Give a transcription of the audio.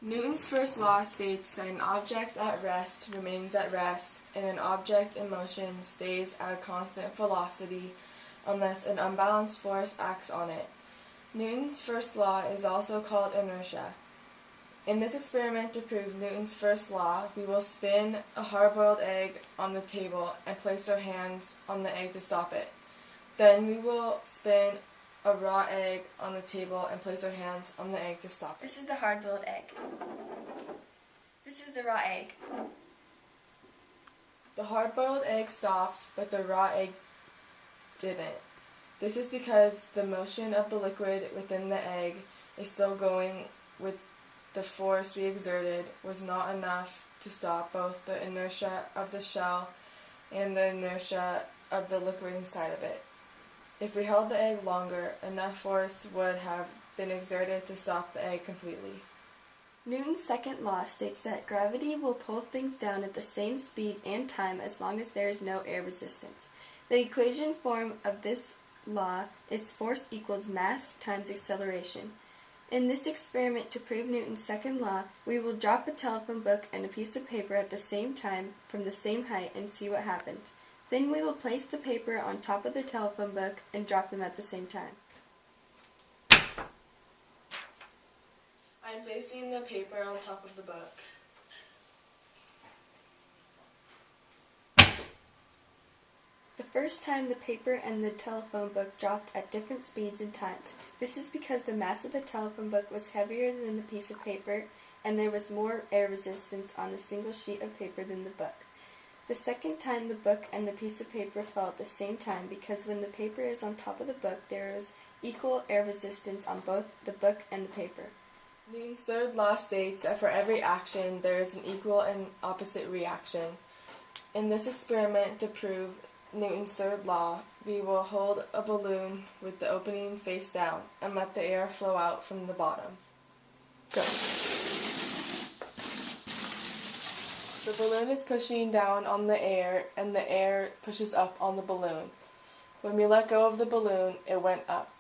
Newton's first law states that an object at rest remains at rest, and an object in motion stays at a constant velocity unless an unbalanced force acts on it. Newton's first law is also called inertia. In this experiment to prove Newton's first law, we will spin a hard-boiled egg on the table and place our hands on the egg to stop it. Then we will spin a raw egg on the table and place our hands on the egg to stop it. This is the hard-boiled egg. This is the raw egg. The hard-boiled egg stopped, but the raw egg didn't. This is because the motion of the liquid within the egg is still going with the force we exerted was not enough to stop both the inertia of the shell and the inertia of the liquid inside of it. If we held the egg longer, enough force would have been exerted to stop the egg completely. Newton's second law states that gravity will pull things down at the same speed and time as long as there is no air resistance. The equation form of this law is force equals mass times acceleration. In this experiment to prove Newton's second law, we will drop a telephone book and a piece of paper at the same time from the same height and see what happens. Then we will place the paper on top of the telephone book and drop them at the same time. I am placing the paper on top of the book. The first time the paper and the telephone book dropped at different speeds and times. This is because the mass of the telephone book was heavier than the piece of paper and there was more air resistance on the single sheet of paper than the book. The second time the book and the piece of paper fell at the same time because when the paper is on top of the book there is equal air resistance on both the book and the paper. Newton's third law states that for every action there is an equal and opposite reaction. In this experiment to prove Newton's third law, we will hold a balloon with the opening face down and let the air flow out from the bottom. Go. The balloon is pushing down on the air and the air pushes up on the balloon. When we let go of the balloon, it went up.